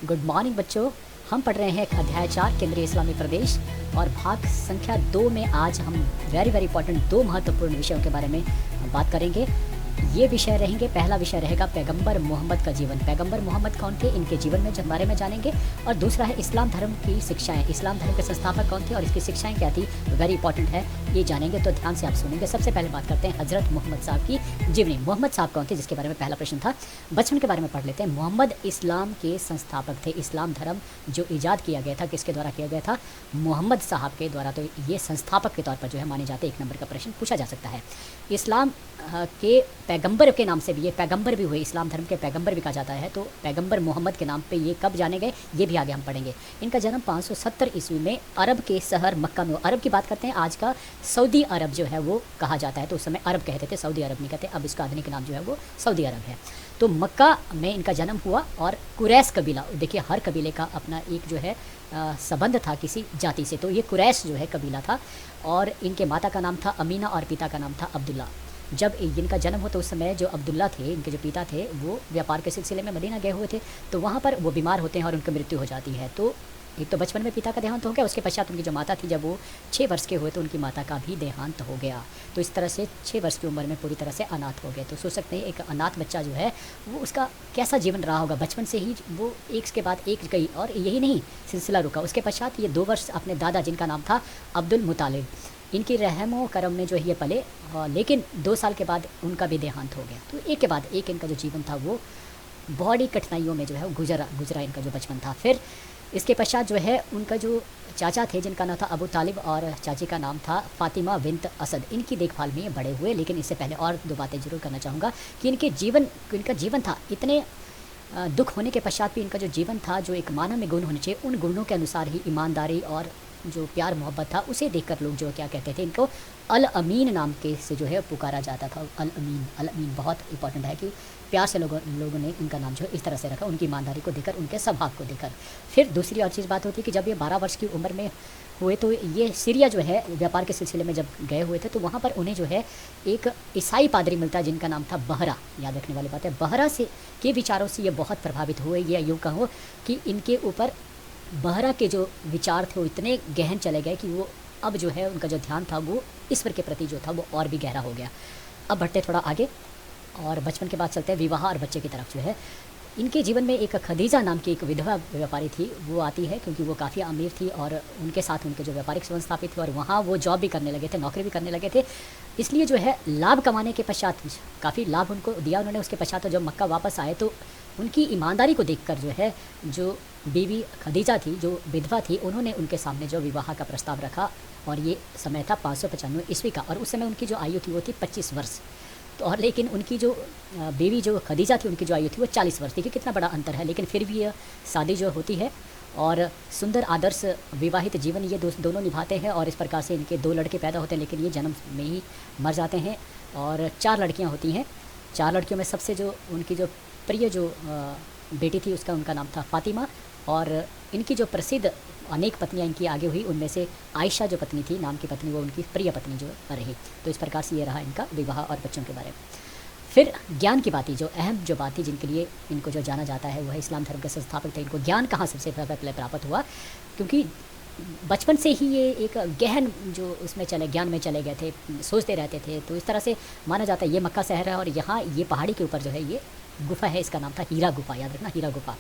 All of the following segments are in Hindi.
गुड मॉर्निंग बच्चों। हम पढ़ रहे हैं अध्याय 4 केंद्रीय इस्लामी प्रदेश और भाग संख्या 2 में आज हम वेरी इंपॉर्टेंट 2 महत्वपूर्ण विषयों के बारे में बात करेंगे। ये विषय रहेंगे, पहला विषय रहेगा पैगंबर मोहम्मद का जीवन। पैगंबर मोहम्मद कौन थे, इनके जीवन में बारे में जानेंगे। और दूसरा है इस्लाम धर्म की शिक्षाएं, इस्लाम धर्म के संस्थापक कौन थे और इसकी शिक्षाएं क्या थी, वेरी इंपॉर्टेंट है, ये जानेंगे। तो ध्यान से आप सुनेंगे। सबसे पहले बात करते हैं हजरत मोहम्मद साहब की जीवनी। मोहम्मद साहब कौन थे, जिसके बारे में पहला प्रश्न था। बचपन के बारे में पढ़ लेते हैं। मोहम्मद इस्लाम के संस्थापक थे। इस्लाम धर्म जो ईजाद किया गया था, किसके द्वारा किया गया था, मोहम्मद साहब के द्वारा। तो ये संस्थापक के तौर पर जो है माने जाते हैं। 1 नंबर का प्रश्न पूछा जा सकता है। इस्लाम के पैगंबर के नाम से भी ये पैगंबर भी हुए, इस्लाम धर्म के पैगंबर भी कहा जाता है। तो पैगंबर मोहम्मद के नाम पे ये कब जाने गए, ये भी आगे हम पढ़ेंगे। इनका जन्म 570 ईस्वी में अरब के शहर मक्का में। अरब की बात करते हैं, आज का सऊदी अरब जो है वो कहा जाता है। तो उस समय अरब कहते थे, सऊदी अरब नहीं कहते। अब इसका आधुनिक नाम जो है वो सऊदी अरब है। तो मक्का में इनका जन्म हुआ। और कुरैश कबीला, देखिए हर कबीले का अपना एक जो है संबंध था किसी जाति से। तो ये कुरैश जो है कबीला था। और इनके माता का नाम था अमीना और पिता का नाम था अब्दुल्ला। जब इनका जन्म हो तो उस समय जो अब्दुल्ला थे, इनके जो पिता थे, वो व्यापार के सिलसिले में मदीना गए हुए थे। तो वहाँ पर वो बीमार होते हैं और उनकी मृत्यु हो जाती है। तो एक तो बचपन में पिता का देहांत हो गया, उसके पश्चात उनकी जो माता थी, जब वो 6 वर्ष के हुए तो उनकी माता का भी देहांत हो गया। तो इस तरह से 6 वर्ष की उम्र में पूरी तरह से अनाथ हो गए। तो सोच सकते हैं एक अनाथ बच्चा जो है वो उसका कैसा जीवन रहा होगा। बचपन से ही वो एक के बाद एक गई और यही नहीं सिलसिला रुका। उसके पश्चात ये 2 वर्ष अपने दादा, जिनका नाम था अब्दुल मुतालिब, इनकी रहमो करम में जो है ये पले। लेकिन 2 साल के बाद उनका भी देहांत हो गया। तो एक के बाद एक इनका जो जीवन था वो बड़ी कठिनाइयों में जो है गुजरा इनका जो बचपन था। फिर इसके पश्चात जो है उनका जो चाचा थे, जिनका नाम था अबू तालिब, और चाची का नाम था फातिमा बिन्त असद, इनकी देखभाल में ये बड़े हुए। लेकिन इससे पहले और 2 बातें जरूर करना चाहूँगा कि इनका जीवन था, इतने दुख होने के पश्चात भी इनका जो जीवन था, जो एक मानव में गुण होने चाहिए, उन गुणों के अनुसार ही ईमानदारी और जो प्यार मोहब्बत था, उसे देखकर लोग जो क्या कहते थे, इनको अल अमीन नाम के से जो है पुकारा जाता था। अल अमीन बहुत इंपॉर्टेंट है कि प्यार से लोगों ने इनका नाम जो है इस तरह से रखा, उनकी ईमानदारी को देखकर, उनके स्वभाव को देखकर। फिर दूसरी और चीज़ बात होती है कि जब ये 12 वर्ष की उम्र में हुए तो ये सीरिया जो है व्यापार के सिलसिले में जब गए हुए थे, तो वहाँ पर उन्हें जो है एक ईसाई पादरी मिलता है, जिनका नाम था बहरा। याद रखने वाली बात है, बहरा से के विचारों से ये बहुत प्रभावित हुए। ये यूँ कहो कि इनके ऊपर बहरा के जो विचार थे वो इतने गहन चले गए कि वो अब जो है उनका जो ध्यान था वो ईश्वर के प्रति जो था वो और भी गहरा हो गया। अब बढ़ते थोड़ा आगे और बचपन के बाद चलते हैं विवाह और बच्चे की तरफ। जो है इनके जीवन में एक खदीजा नाम की एक विधवा व्यापारी थी, वो आती है क्योंकि वो काफ़ी अमीर थी और उनके साथ उनके जो व्यापारिक संबंध स्थापित थे और वहाँ वो जॉब भी करने लगे थे, नौकरी भी करने लगे थे। इसलिए जो है लाभ कमाने के पश्चात काफ़ी लाभ उनको दिया उन्होंने। उसके पश्चात जब मक्का वापस आए तो उनकी ईमानदारी को देखकर जो है जो बीवी खदीजा थी, जो विधवा थी, उन्होंने उनके सामने जो विवाह का प्रस्ताव रखा। और ये समय था 595 ईस्वी का। और उस समय उनकी जो आयु थी वो थी 25 वर्ष। तो और लेकिन उनकी जो बीवी जो खदीजा थी, उनकी जो आयु थी वो 40 वर्ष थी। कि कितना बड़ा अंतर है। लेकिन फिर भी यह शादी जो होती है और सुंदर आदर्श विवाहित जीवन ये दोनों निभाते हैं। और इस प्रकार से इनके 2 लड़के पैदा होते हैं, लेकिन ये जन्म में ही मर जाते हैं। और 4 लड़कियां होती हैं। 4 लड़कियों में सबसे जो उनकी जो प्रिय जो बेटी थी, उनका नाम था फातिमा। और इनकी जो प्रसिद्ध अनेक पत्नियां इनकी आगे हुई, उनमें से आयशा जो पत्नी थी, नाम की पत्नी, वो उनकी प्रिय पत्नी जो रही। तो इस प्रकार से ये रहा इनका विवाह और बच्चों के बारे में। फिर ज्ञान की बात थी, जो अहम जो बात थी, जिनके लिए इनको जो जाना जाता है वो है इस्लाम धर्म के संस्थापक थे। इनको ज्ञान कहाँ सबसे पहले प्राप्त हुआ, क्योंकि बचपन से ही ये एक गहन जो उसमें ज्ञान में चले गए थे, सोचते रहते थे। तो इस तरह से माना जाता है ये मक्का शहर है और यहाँ ये पहाड़ी के ऊपर जो है ये गुफा है, इसका नाम था हीरा गुफा। याद रखना, हीरा गुफा।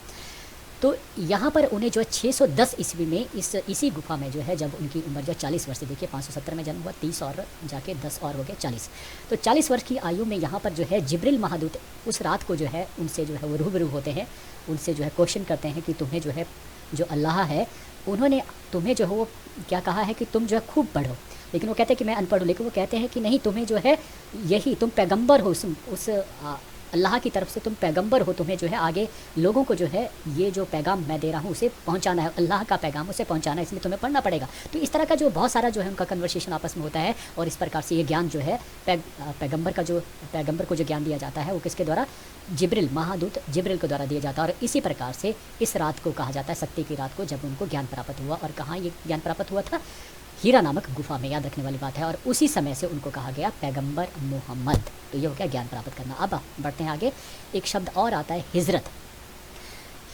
तो यहाँ पर उन्हें जो 610 ईस्वी में इसी गुफा में जो है, जब उनकी उम्र जो 40 वर्ष थी, देखिए 570 में जन्म हुआ, 30 और जाके 10 और हो गए 40। तो 40 वर्ष की आयु में यहाँ पर जो है जिब्रिल महादूत उस रात को जो है उनसे जो है वो रूबरू होते हैं। उनसे जो है क्वेश्चन करते हैं कि तुम्हें जो है जो अल्लाह है, उन्होंने तुम्हें जो है वो क्या कहा है कि तुम जो है खूब पढ़ो। लेकिन वो कहते हैं कि मैं अनपढ़ हूँ। लेकिन वो कहते हैं कि नहीं, तुम्हें जो है यही, तुम पैगंबर हो, उस अल्लाह की तरफ से तुम पैगंबर हो, तुम्हें जो है आगे लोगों को जो है ये जो पैगाम मैं दे रहा हूँ उसे पहुँचाना है, अल्लाह का पैगाम उसे पहुँचाना है, इसलिए तुम्हें पढ़ना पड़ेगा। तो इस तरह का जो बहुत सारा जो है उनका कन्वर्सेशन आपस में होता है। और इस प्रकार से ये ज्ञान जो है पैगंबर को जो ज्ञान दिया जाता है वो किसके द्वारा, जिब्रिल, महादूत जिब्रिल के द्वारा दिया जाता है। और इसी प्रकार से इस रात को कहा जाता है सत्य की रात को, जब उनको ज्ञान प्राप्त हुआ। और कहाँ ये ज्ञान प्राप्त हुआ था, हीरा नामक गुफा में। याद रखने वाली बात है। और उसी समय से उनको कहा गया पैगंबर मोहम्मद। तो ये हो गया ज्ञान प्राप्त करना। अब बढ़ते हैं आगे। एक शब्द और आता है हिजरत।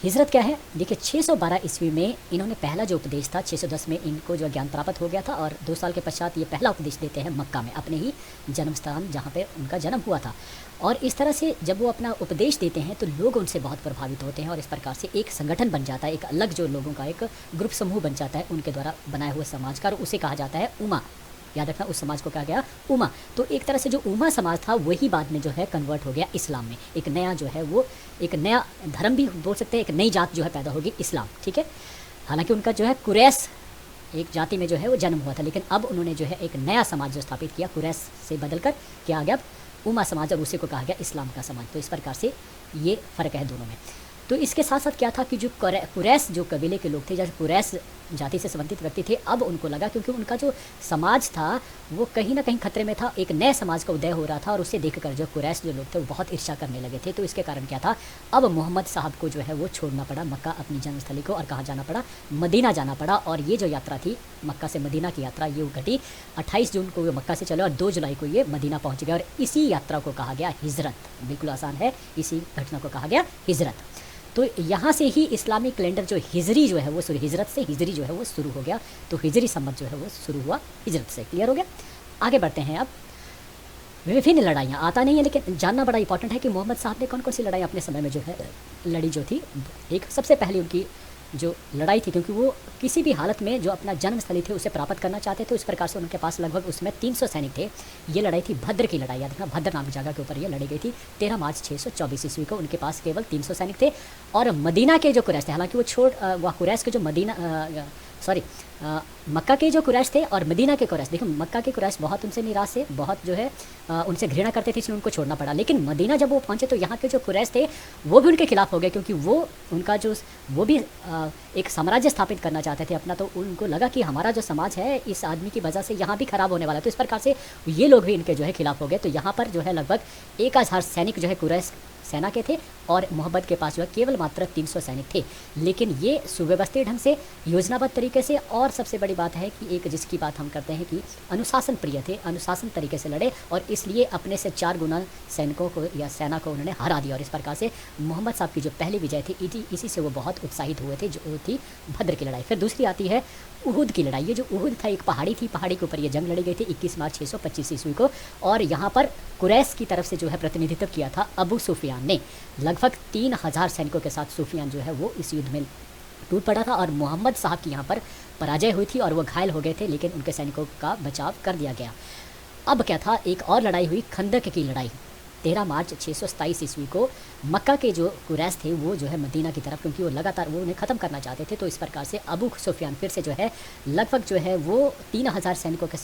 हिजरत क्या है? देखिए 612 ईस्वी में इन्होंने पहला जो उपदेश था, 610 में इनको जो ज्ञान प्राप्त हो गया था और 2 साल के पश्चात ये पहला उपदेश देते हैं मक्का में, अपने ही जन्म स्थान जहाँ पे उनका जन्म हुआ था। और इस तरह से जब वो अपना उपदेश देते हैं तो लोग उनसे बहुत प्रभावित होते हैं और इस प्रकार से एक संगठन बन जाता है, एक अलग जो लोगों का एक ग्रुप समूह बन जाता है उनके द्वारा बनाए हुए समाज का, और उसे कहा जाता है उमा। याद रखना, उस समाज को कहा गया उमा। तो एक तरह से जो उमा समाज था वही बाद में जो है कन्वर्ट हो गया इस्लाम में। एक नया जो है वो एक नया धर्म भी बोल सकते हैं, एक नई जात जो है पैदा होगी, इस्लाम। ठीक है, हालांकि उनका जो है कुरैश एक जाति में जो है वो जन्म हुआ था, लेकिन अब उन्होंने जो है एक नया समाज जो स्थापित किया, कुरैश से बदल कर क्या आ गया, अब उमा समाज, और उसी को कहा गया इस्लाम का समाज। तो इस प्रकार से ये फ़र्क है दोनों में। तो इसके साथ साथ क्या था कि जो कुरैश जो कबीले के लोग थे, जैसे कुरैश जाति से संबंधित व्यक्ति थे, अब उनको लगा क्योंकि उनका जो समाज था वो कहीं ना कहीं खतरे में था, एक नए समाज का उदय हो रहा था, और उसे देखकर जो कुरैश जो लोग थे वो बहुत ईर्ष्या करने लगे थे। तो इसके कारण क्या था, अब मोहम्मद साहब को जो है वो छोड़ना पड़ा मक्का, अपनी जन्मस्थली को, और कहाँ जाना पड़ा, मदीना जाना पड़ा। और ये जो यात्रा थी मक्का से मदीना की यात्रा, ये घटी 28 जून को मक्का से चले और 2 जुलाई को ये मदीना पहुँच गए, और इसी यात्रा को कहा गया हिजरत। बिल्कुल आसान है, इसी घटना को कहा गया हिजरत। तो यहाँ से ही इस्लामी कैलेंडर जो हिजरी जो है वो हिजरत से हिजरी जो है वो शुरू हो गया। तो हिजरी संवत जो है वो शुरू हुआ हिजरत से। क्लियर हो गया? आगे बढ़ते हैं। अब विभिन्न लड़ाइयाँ आता नहीं है, लेकिन जानना बड़ा इंपॉर्टेंट है कि मोहम्मद साहब ने कौन कौन सी लड़ाई अपने समय में जो है लड़ी जो थी। एक सबसे पहले उनकी जो लड़ाई थी, क्योंकि वो किसी भी हालत में जो अपना जन्मस्थली थे उसे प्राप्त करना चाहते थे, उस प्रकार से उनके पास लगभग उसमें 300 सैनिक थे। ये लड़ाई थी भद्र की लड़ाई। याद रखना, भद्र नाम की जगह के ऊपर ये लड़ी गई थी 13 मार्च 624 ईस्वी को। उनके पास केवल 300 सैनिक थे, और मदीना के जो कुरैश थे, हालांकि वो वह कुरैश के जो मक्का के जो कुरैश थे और मदीना के कुरैश, देखो मक्का के कुरैश बहुत उनसे निराश थे, बहुत जो है उनसे घृणा करते थे, इसलिए उनको छोड़ना पड़ा। लेकिन मदीना जब वो पहुंचे तो यहाँ के जो कुरैश थे वो भी उनके खिलाफ हो गए, क्योंकि वो भी एक साम्राज्य स्थापित करना चाहते थे अपना। तो उनको लगा कि हमारा जो समाज है इस आदमी की वजह से यहाँ भी खराब होने वाला है। तो इस प्रकार से ये लोग भी इनके जो है खिलाफ हो गए। तो यहाँ पर जो है लगभग 1000 सैनिक जो है कुरैश सेना के थे, और मोहम्मद के पास जो है केवल मात्र 300 सैनिक थे। लेकिन ये सुव्यवस्थित ढंग से, योजनाबद्ध तरीके से, और सबसे बड़ी बात है कि एक जिसकी बात हम करते हैं कि अनुशासन प्रिय थे, अनुशासन तरीके से लड़े, और इसलिए अपने से 4 गुना सैनिकों को या सेना को उन्होंने हरा दिया। और इस प्रकार से मोहम्मद साहब की जो पहली विजय थी इसी से वो बहुत उत्साहित हुए थे, जो थी भद्र की लड़ाई। फिर दूसरी आती है उहुद की लड़ाई। ये जो उहुद था एक पहाड़ी थी, पहाड़ी के ऊपर ये जंग लड़ी गई थी 21 मार्च 625 ईस्वी को, और यहाँ पर कुरैश की तरफ से जो है प्रतिनिधित्व किया था अबू सुफियान ने। लगभग 3000 सैनिकों के साथ सुफियान जो है वो इस युद्ध में टूट पड़ा था, और मोहम्मद साहब की यहाँ पर पराजय हुई थी और वो घायल हो गए थे, लेकिन उनके सैनिकों का बचाव कर दिया गया। अब क्या था, एक और लड़ाई हुई, खंदक की लड़ाई। 13 मार्च 627 ईस्वी को मक्का के जो कुरैश थे वो जो है मदीना की तरफ, क्योंकि वो लगातार वो उन्हें ख़त्म करना चाहते थे। तो इस प्रकार से अबू सुफियान फिर से जो है लगभग जो है वो 3000 सैनिकों के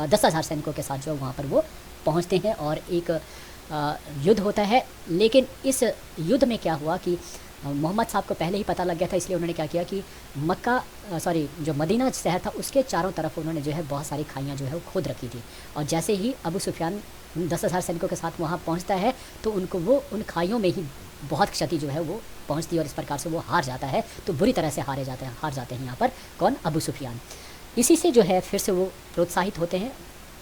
10,000 सैनिकों के साथ जो वहाँ पर वो पहुँचते हैं, और एक युद्ध होता है। लेकिन इस युद्ध में क्या हुआ कि मोहम्मद साहब को पहले ही पता लग गया था, इसलिए उन्होंने क्या किया कि जो मदीना शहर था उसके चारों तरफ उन्होंने जो है बहुत सारी खाइयाँ जो है वो खोद रखी थी। और जैसे ही अबू सुफियान 10,000 सैनिकों के साथ वहाँ पहुँचता है तो उनको वो उन खाइयों में ही बहुत क्षति जो है वो पहुँचती है, और इस प्रकार से वो हार जाता है। तो बुरी तरह से हार जाते हैं यहाँ पर कौन, अबू सुफियान। इसी से जो है फिर से वो प्रोत्साहित होते हैं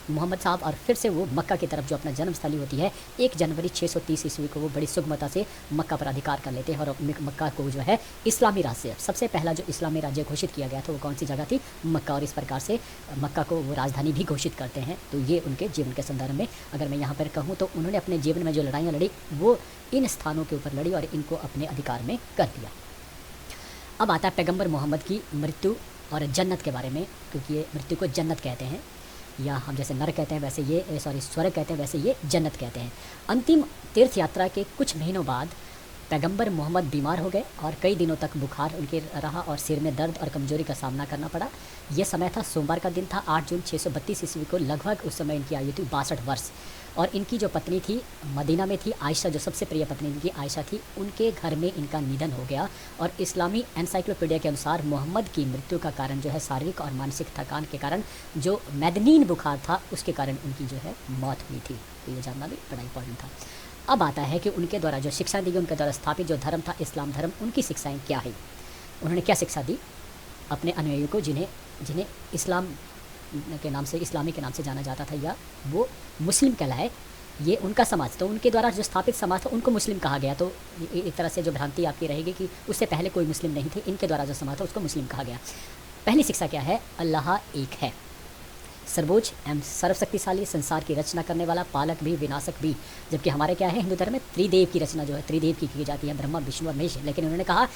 मोहम्मद साहब, और फिर से वो मक्का की तरफ जो अपना जन्मस्थली होती है 1 जनवरी 630 ईस्वी को वो बड़ी सुगमता से मक्का पर अधिकार कर लेते हैं, और मक्का को जो है इस्लामी राज्य, सबसे पहला जो इस्लामी राज्य घोषित किया गया था वो कौन सी जगह थी, मक्का। और इस प्रकार से मक्का को वो राजधानी भी घोषित करते हैं। तो ये उनके जीवन के संदर्भ में अगर मैं यहाँ पर कहूँ तो उन्होंने अपने जीवन में जो लड़ाइयाँ लड़ी वो इन स्थानों के ऊपर लड़ी और इनको अपने अधिकार में कर दिया। अब आता है पैगम्बर मोहम्मद की मृत्यु और जन्नत के बारे में, क्योंकि ये मृत्यु को जन्नत कहते हैं, या हम जैसे नरक कहते हैं वैसे ये स्वर्ग कहते हैं, वैसे ये जन्नत कहते हैं। अंतिम तीर्थ यात्रा के कुछ महीनों बाद पैगंबर मोहम्मद बीमार हो गए और कई दिनों तक बुखार उनके रहा और सिर में दर्द और कमजोरी का सामना करना पड़ा। यह समय था, सोमवार का दिन था, 8 जून 632 ईस्वी को। लगभग उस समय इनकी आयु थी 62 वर्ष। और इनकी जो पत्नी थी मदीना में थी, आयशा, जो सबसे प्रिय पत्नी इनकी आयशा थी, उनके घर में इनका निधन हो गया। और इस्लामी एनसाइक्लोपीडिया के अनुसार मोहम्मद की मृत्यु का कारण जो है शारीरिक और मानसिक थकान के कारण जो मैदनीन बुखार था उसके कारण उनकी जो है मौत हुई थी। तो ये जानना भी बड़ा इंपॉर्टेंट था। अब आता है कि उनके द्वारा जो शिक्षा दी गई, उनके द्वारा स्थापित जो धर्म था इस्लाम धर्म, उनकी शिक्षाएँ क्या है, उन्होंने क्या शिक्षा दी अपने अनुयायियों को, जिन्हें इस्लाम के नाम से, इस्लामी के नाम से जाना जाता था, या वो मुस्लिम कहलाए। ये उनका समाज, तो उनके द्वारा जो स्थापित समाज था उनको मुस्लिम कहा गया। तो एक तरह से जो भ्रांति आपकी रहेगी कि उससे पहले कोई मुस्लिम नहीं थे, इनके द्वारा जो समाज था उसको मुस्लिम कहा गया। पहली शिक्षा क्या है? अल्लाह एक है, सर्वोच्च एवं सर्वशक्तिशाली, संसार की रचना करने वाला, पालक भी विनाशक भी। जबकि हमारे क्या है, हिंदू धर्म में त्रिदेव की रचना जो है त्रिदेव की जाती है, ब्रह्मा विष्णु और महेश। लेकिन उन्होंने कहा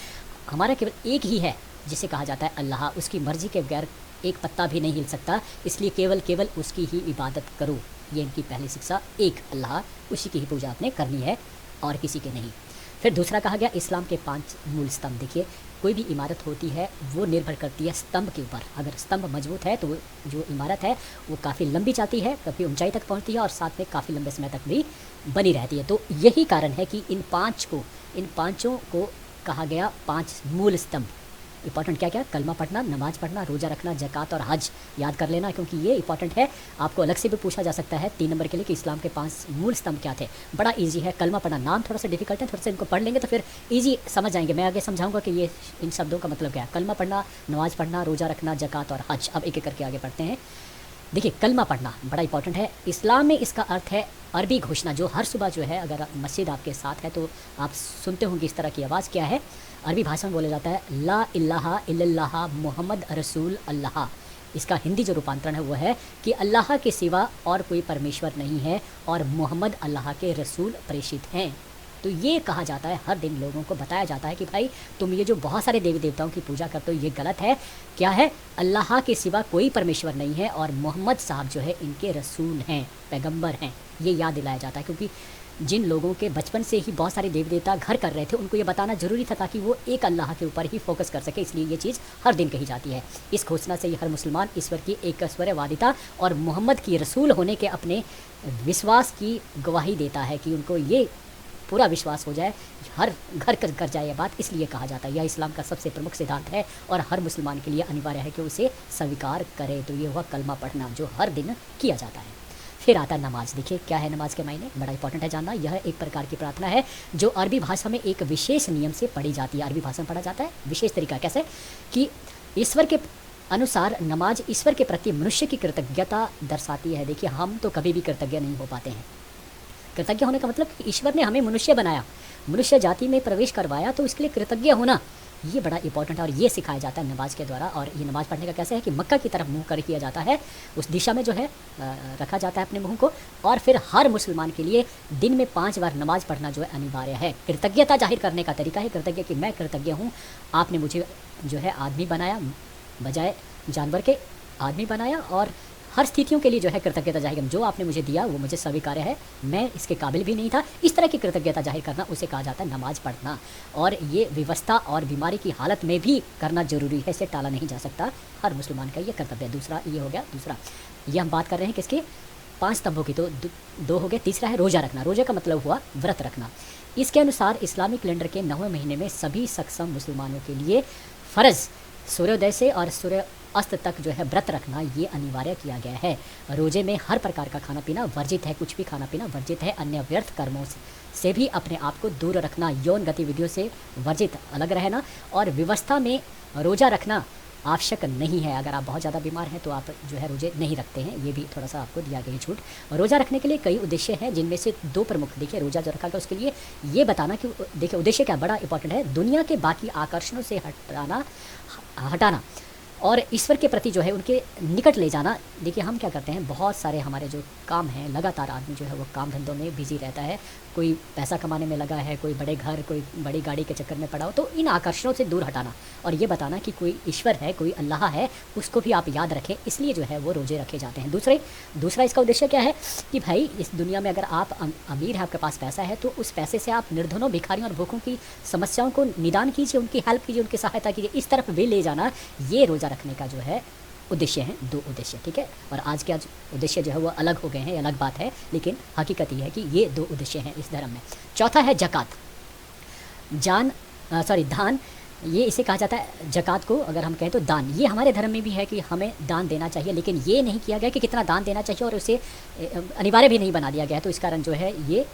हमारा केवल एक ही है जिसे कहा जाता है अल्लाह, उसकी मर्जी के बगैर एक पत्ता भी नहीं हिल सकता, इसलिए केवल उसकी ही इबादत करो। ये इनकी पहली शिक्षा, एक अल्लाह, उसी की ही पूजा आपने करनी है और किसी के नहीं। फिर दूसरा कहा गया इस्लाम के 5 मूल स्तंभ। देखिए कोई भी इमारत होती है वो निर्भर करती है स्तंभ के ऊपर। अगर स्तंभ मजबूत है तो जो इमारत है वो काफ़ी लंबी जाती है, काफ़ी ऊंचाई तक पहुंचती है और साथ में काफ़ी लंबे समय तक भी बनी रहती है। तो यही कारण है कि इन पाँचों को कहा गया 5 मूल स्तंभ। इंपॉर्टेंट क्या क्या? कलमा पढ़ना, नमाज पढ़ना, रोज़ा रखना, ज़कात और हज याद कर लेना, क्योंकि ये इंपॉर्टेंट है। आपको अलग से भी पूछा जा सकता है 3 नंबर के लिए कि इस्लाम के 5 मूल स्तंभ क्या थे। बड़ा इजी है। कलमा पढ़ना, नाम थोड़ा सा डिफिकल्ट है, थोड़ा सा इनको पढ़ लेंगे तो फिर इजी समझ जाएंगे। मैं आगे समझाऊंगा कि ये इन शब्दों का मतलब क्या है। कलमा पढ़ना, नमाज पढ़ना, रोज़ा रखना, ज़कात और हज। अब एक एक करके आगे पढ़ते हैं। देखिए कलमा पढ़ना बड़ा इंपॉर्टेंट है। इस्लाम में इसका अर्थ है अरबी घोषणा। जो हर सुबह जो है अगर मस्जिद आपके साथ है तो आप सुनते होंगे इस तरह की आवाज़ क्या है, अरबी भाषा में बोला जाता है ला इलाहा इल्लल्लाह मुहम्मद रसूल अल्लाह। इसका हिंदी जो रूपांतरण है वो है कि अल्लाह के सिवा और कोई परमेश्वर नहीं है और मोहम्मद अल्लाह के रसूल प्रेषित हैं। तो ये कहा जाता है, हर दिन लोगों को बताया जाता है कि भाई तुम ये जो बहुत सारे देवी देवताओं की पूजा करते हो ये गलत है। क्या है? अल्लाह के सिवा कोई परमेश्वर नहीं है और मोहम्मद साहब जो है इनके रसूल हैं, पैगंबर हैं। ये याद दिलाया जाता है क्योंकि जिन लोगों के बचपन से ही बहुत सारे देवी देवता घर कर रहे थे उनको ये बताना ज़रूरी था ताकि वो एक अल्लाह के ऊपर ही फोकस कर सके, इसलिए ये चीज़ हर दिन कही जाती है। इस घोषणा से हर मुसलमान ईश्वर की एकस्वरवादिता और मोहम्मद की रसूल होने के अपने विश्वास की गवाही देता है कि उनको ये पूरा विश्वास हो जाए, हर घर कर जाए ये बात। इसलिए कहा जाता है यह इस्लाम का सबसे प्रमुख सिद्धांत है और हर मुसलमान के लिए अनिवार्य है कि उसे स्वीकार करे। तो ये हुआ कलमा पढ़ना जो हर दिन किया जाता है। फिर आता है नमाज। देखिए क्या है नमाज के मायने, बड़ा इंपॉर्टेंट है जानना। यह एक प्रकार की प्रार्थना है जो अरबी भाषा में एक विशेष नियम से पढ़ी जाती है। अरबी भाषा में पढ़ा जाता है विशेष तरीका। कैसे? कि ईश्वर के अनुसार नमाज ईश्वर के प्रति मनुष्य की कृतज्ञता दर्शाती है। देखिए हम तो कभी भी कृतज्ञ नहीं हो पाते हैं। कृतज्ञ होने का मतलब कि ईश्वर ने हमें मनुष्य बनाया, मनुष्य जाति में प्रवेश करवाया, तो इसके लिए कृतज्ञ होना ये बड़ा इंपॉर्टेंट है और ये सिखाया जाता है नमाज के द्वारा। और ये नमाज पढ़ने का कैसे है कि मक्का की तरफ मुंह कर किया जाता है, उस दिशा में जो है रखा जाता है अपने मुंह को। और फिर हर मुसलमान के लिए दिन में 5 बार नमाज पढ़ना जो है अनिवार्य है। कृतज्ञता जाहिर करने का तरीका है कृतज्ञ कि मैं कृतज्ञ हूँ, आपने मुझे जो है आदमी बनाया, बजाय जानवर के आदमी बनाया, और हर स्थितियों के लिए जो है कृतज्ञता जाहिर, जो आपने मुझे दिया वो मुझे स्वीकार्य है, मैं इसके काबिल भी नहीं था। इस तरह की कृतज्ञता जाहिर करना उसे कहा जाता है नमाज पढ़ना। और ये व्यवस्था और बीमारी की हालत में भी करना जरूरी है, इसे टाला नहीं जा सकता, हर मुसलमान का ये कर्तव्य है। दूसरा ये हो गया। दूसरा ये हम बात कर रहे हैं किसके? 5 स्तंभों की, तो 2 हो गए। तीसरा है रोज़ा रखना। रोज़े का मतलब हुआ व्रत रखना। इसके अनुसार इस्लामिक कैलेंडर के 9वें महीने में सभी सक्षम मुसलमानों के लिए फ़र्ज़ सूर्योदय से और सूर्य अस्त तक जो है व्रत रखना ये अनिवार्य किया गया है। रोजे में हर प्रकार का खाना पीना वर्जित है, कुछ भी खाना पीना वर्जित है। अन्य व्यर्थ कर्मों से भी अपने आप को दूर रखना, यौन गतिविधियों से वर्जित अलग रहना, और व्यवस्था में रोज़ा रखना आवश्यक नहीं है। अगर आप बहुत ज़्यादा बीमार हैं तो आप जो है रोजे नहीं रखते हैं, ये भी थोड़ा सा आपको दिया गया छूट। रोज़ा रखने के लिए कई उद्देश्य हैं जिनमें से 2 प्रमुख। देखिए रोज़ा जो रखा गया उसके लिए ये बताना कि देखिए उद्देश्य क्या बड़ा इंपॉर्टेंट है, दुनिया के बाकी आकर्षणों से हटाना और ईश्वर के प्रति जो है उनके निकट ले जाना। देखिए हम क्या करते हैं, बहुत सारे हमारे जो काम हैं, लगातार आदमी जो है वो काम धंधों में बिजी रहता है, कोई पैसा कमाने में लगा है, कोई बड़े घर, कोई बड़ी गाड़ी के चक्कर में पड़ा हो। तो इन आकर्षणों से दूर हटाना और ये बताना कि कोई ईश्वर है, कोई अल्लाह है, उसको भी आप याद रखें, इसलिए जो है वो रोज़े रखे जाते हैं। दूसरा इसका उद्देश्य क्या है कि भाई इस दुनिया में अगर आप अमीर है, आपके पास पैसा है, तो उस पैसे से आप निर्धनों, भिखारियों और भूखों की समस्याओं को निदान कीजिए, उनकी हेल्प कीजिए, उनकी सहायता कीजिए, इस तरफ भी ले जाना। ये रोज़ा रखने का जो है उद्देश्य हैं, 2 उद्देश्य, ठीक है। और आज के उद्देश्य जो है वो अलग हो गए हैं, अलग बात है, लेकिन हकीकत ये है कि ये 2 उद्देश्य हैं इस धर्म में। चौथा है जकात। दान, ये इसे कहा जाता है जकात को अगर हम कहें तो दान। ये हमारे धर्म में भी है कि हमें दान देना चाहिए, लेकिन ये नहीं किया गया कि कितना दान देना चाहिए और उसे अनिवार्य भी नहीं बना दिया गया है। तो इस कारण जो है ये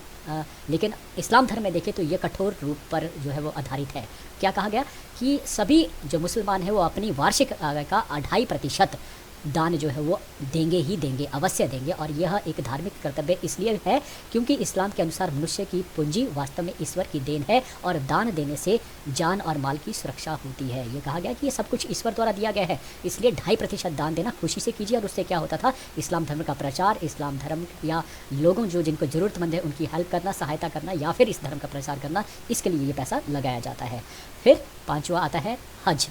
लेकिन इस्लाम धर्म में देखें तो ये कठोर रूप पर जो है वो आधारित है। क्या कहा गया कि सभी जो मुसलमान हैं वो अपनी वार्षिक आय का 2.5% दान जो है वो देंगे ही देंगे, अवश्य देंगे। और यह एक धार्मिक कर्तव्य इसलिए है क्योंकि इस्लाम के अनुसार मनुष्य की पूंजी वास्तव में ईश्वर की देन है और दान देने से जान और माल की सुरक्षा होती है। ये कहा गया कि ये सब कुछ ईश्वर द्वारा दिया गया है, इसलिए 2.5% दान देना खुशी से कीजिए। और उससे क्या होता था, इस्लाम धर्म का प्रचार, इस्लाम धर्म या लोगों जो जिनको ज़रूरतमंद है उनकी हेल्प करना, सहायता करना या फिर इस धर्म का प्रचार करना, इसके लिए ये पैसा लगाया जाता है। फिर 5वां आता है हज,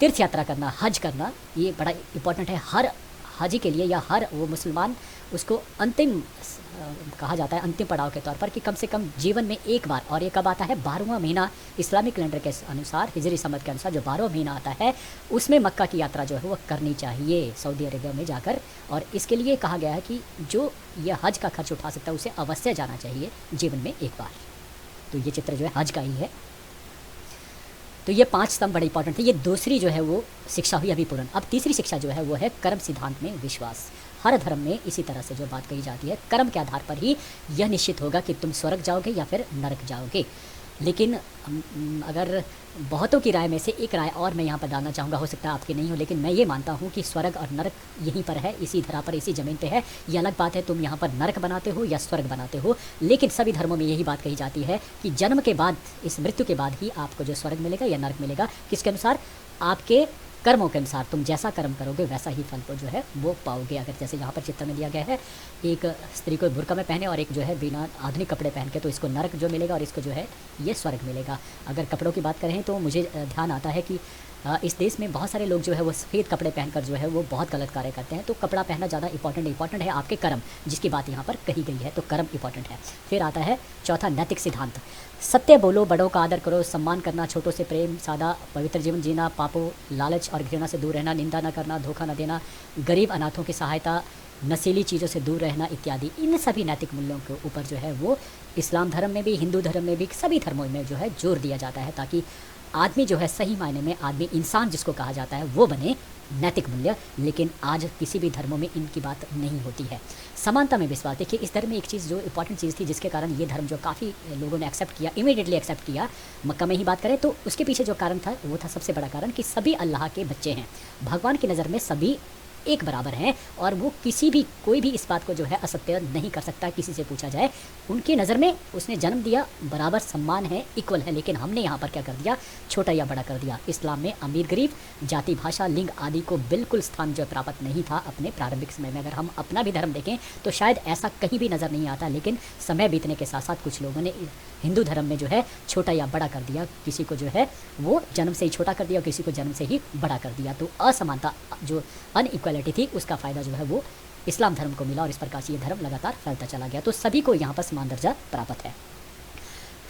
तीर्थ यात्रा करना, हज करना। ये बड़ा इम्पोर्टेंट है हर हाजी के लिए या हर वो मुसलमान, उसको अंतिम कहा जाता है, अंतिम पड़ाव के तौर पर कि कम से कम जीवन में एक बार। और ये कब आता है, 12वां महीना इस्लामिक कैलेंडर के अनुसार, हिजरी समझ के अनुसार जो 12वां महीना आता है उसमें मक्का की यात्रा जो है वो करनी चाहिए सऊदी अरेबिया में जाकर। और इसके लिए कहा गया है कि जो ये हज का खर्च उठा सकता है उसे अवश्य जाना चाहिए जीवन में एक बार। तो ये चित्र जो है हज का ही है। तो ये 5 स्तंभ बड़े इंपॉर्टेंट थे। ये दूसरी जो है वो शिक्षा हुई अभी पूर्ण। अब तीसरी शिक्षा जो है वो है कर्म सिद्धांत में विश्वास। हर धर्म में इसी तरह से जो बात कही जाती है, कर्म के आधार पर ही यह निश्चित होगा कि तुम स्वर्ग जाओगे या फिर नरक जाओगे। लेकिन अगर बहुतों की राय में से एक राय और मैं यहाँ पर डालना चाहूँगा, हो सकता है आपकी नहीं हो, लेकिन मैं ये मानता हूँ कि स्वर्ग और नरक यहीं पर है, इसी धरा पर, इसी ज़मीन पे है। ये अलग बात है तुम यहाँ पर नरक बनाते हो या स्वर्ग बनाते हो, लेकिन सभी धर्मों में यही बात कही जाती है कि जन्म के बाद, इस मृत्यु के बाद ही आपको जो स्वर्ग मिलेगा या नरक मिलेगा। किसके अनुसार, आपके कर्मों के अनुसार। तुम जैसा कर्म करोगे वैसा ही फल को जो है वो पाओगे। अगर जैसे यहाँ पर चित्र में दिया गया है, एक स्त्री को बुर्का में पहने और एक जो है बिना आधुनिक कपड़े पहन के, तो इसको नरक जो मिलेगा और इसको जो है ये स्वर्ग मिलेगा। अगर कपड़ों की बात करें तो मुझे ध्यान आता है कि इस देश में बहुत सारे लोग जो है वो सफ़ेद कपड़े पहनकर जो है वो बहुत गलत कार्य करते हैं। तो कपड़ा पहनना ज़्यादा इंपॉर्टेंट है आपके कर्म, जिसकी बात यहाँ पर कही गई है। तो कर्म इंपॉर्टेंट है। फिर आता है चौथा, नैतिक सिद्धांत। सत्य बोलो, बड़ों का आदर करो, सम्मान करना, छोटों से प्रेम, सादा पवित्र जीवन जीना, पापों, लालच और घृणा से दूर रहना, निंदा न करना, धोखा न देना, गरीब अनाथों की सहायता, नशीली चीज़ों से दूर रहना इत्यादि। इन सभी नैतिक मूल्यों के ऊपर जो है वो इस्लाम धर्म में भी, हिंदू धर्म में भी, सभी धर्मों में जो है जोर दिया जाता है, ताकि आदमी जो है सही मायने में आदमी, इंसान जिसको कहा जाता है, वो बने, नैतिक मूल्य। लेकिन आज किसी भी धर्मों में इनकी बात नहीं होती है। समानता में विश्वास। देखिए इस धर्म में एक चीज़ जो इंपॉर्टेंट चीज़ थी, जिसके कारण ये धर्म जो काफ़ी लोगों ने एक्सेप्ट किया, इमीडिएटली एक्सेप्ट किया, मक्का में ही बात करें तो उसके पीछे जो कारण था वो था सबसे बड़ा कारण कि सभी अल्लाह के बच्चे हैं। भगवान की नज़र में सभी एक बराबर हैं और वो कोई भी इस बात को जो है असत्य नहीं कर सकता। किसी से पूछा जाए, उनकी नज़र में उसने जन्म दिया, बराबर सम्मान है, इक्वल है। लेकिन हमने यहाँ पर क्या कर दिया, छोटा या बड़ा कर दिया। इस्लाम में अमीर गरीब, जाति भाषा लिंग आदि को बिल्कुल स्थान जो प्राप्त नहीं था अपने प्रारंभिक समय में। अगर हम अपना भी धर्म देखें तो शायद ऐसा कहीं भी नज़र नहीं आता, लेकिन समय बीतने के साथ साथ कुछ लोगों ने हिंदू धर्म में जो है छोटा या बड़ा कर दिया। किसी को जो है वो जन्म से ही छोटा कर दिया और किसी को जन्म से ही बड़ा कर दिया। तो असमानता, जो अनइक्वालिटी थी, उसका फ़ायदा जो है वो इस्लाम धर्म को मिला और इस प्रकार से ये धर्म लगातार फैलता चला गया। तो सभी को यहाँ पर समान दर्जा प्राप्त है।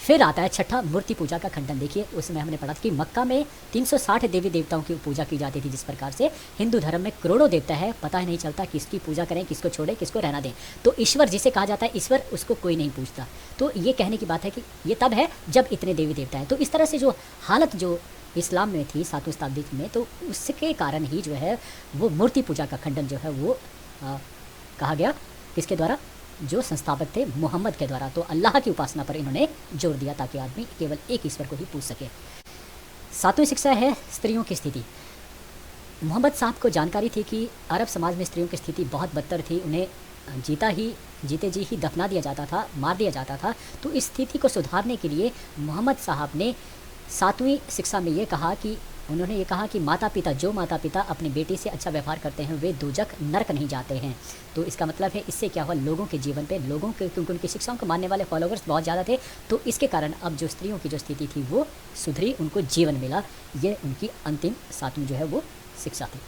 फिर आता है छठा, मूर्ति पूजा का खंडन। देखिए उसमें हमने पढ़ा था कि मक्का में 360 देवी देवताओं की पूजा की जाती थी, जिस प्रकार से हिंदू धर्म में करोड़ों देवता है, पता ही नहीं चलता किसकी पूजा करें, किसको छोड़े, किसको रहना दें। तो ईश्वर जिसे कहा जाता है ईश्वर, उसको कोई नहीं पूछता। तो ये कहने की बात है कि ये तब है जब इतने देवी देवता हैं। तो इस तरह से जो हालत जो इस्लाम में थी 7वीं शताब्दी में, तो उसके कारण ही जो है वो मूर्ति पूजा का खंडन जो है वो कहा गया। किसके द्वारा, जो संस्थापक थे मोहम्मद के द्वारा। तो अल्लाह की उपासना पर इन्होंने जोर दिया ताकि आदमी केवल एक ईश्वर को ही पूज सके। 7वीं शिक्षा है स्त्रियों की स्थिति। मोहम्मद साहब को जानकारी थी कि अरब समाज में स्त्रियों की स्थिति बहुत बदतर थी। उन्हें जीते जी ही दफना दिया जाता था, मार दिया जाता था। तो इस स्थिति को सुधारने के लिए मोहम्मद साहब ने 7वीं शिक्षा में उन्होंने ये कहा कि माता पिता अपनी बेटी से अच्छा व्यवहार करते हैं वे दोजख नरक नहीं जाते हैं। तो इसका मतलब है, इससे क्या हुआ, लोगों के जीवन पे, क्योंकि उनकी शिक्षाओं को मानने वाले फॉलोवर्स बहुत ज़्यादा थे, तो इसके कारण अब जो स्त्रियों की जो स्थिति थी वो सुधरी, उनको जीवन मिला। ये उनकी अंतिम 7वीं जो है वो शिक्षा थी।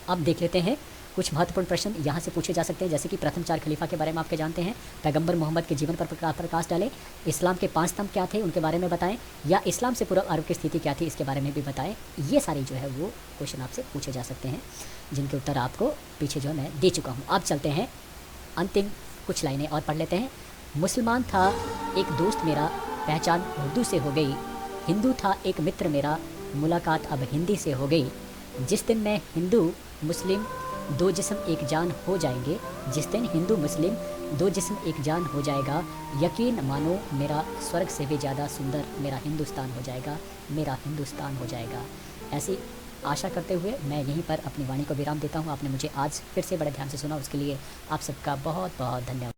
अब देख लेते हैं कुछ महत्वपूर्ण प्रश्न यहाँ से पूछे जा सकते हैं, जैसे कि प्रथम 4 खलीफा के बारे में आपके जानते हैं, पैगंबर मोहम्मद के जीवन पर प्रकाश डालें, इस्लाम के 5 स्तंभ क्या थे उनके बारे में बताएं, या इस्लाम से पूर्व अरब की स्थिति क्या थी इसके बारे में भी बताएं। ये सारी जो है वो क्वेश्चन आपसे पूछे जा सकते हैं, जिनके उत्तर आपको पीछे जो है मैं दे चुका हूँ। अब चलते हैं अंतिम कुछ लाइनें और पढ़ लेते हैं। मुसलमान था एक दोस्त मेरा, पहचान उर्दू से हो गई, हिंदू था एक मित्र मेरा, मुलाकात अब हिंदी से हो गई। जिस दिन मैं हिंदू मुस्लिम 2 जिस्म एक जान हो जाएंगे, जिस दिन हिंदू मुस्लिम 2 जिस्म एक जान हो जाएगा, यकीन मानो मेरा स्वर्ग से भी ज़्यादा सुंदर मेरा हिंदुस्तान हो जाएगा, मेरा हिंदुस्तान हो जाएगा। ऐसी आशा करते हुए मैं यहीं पर अपनी वाणी को विराम देता हूँ। आपने मुझे आज फिर से बड़े ध्यान से सुना, उसके लिए आप सबका बहुत बहुत धन्यवाद।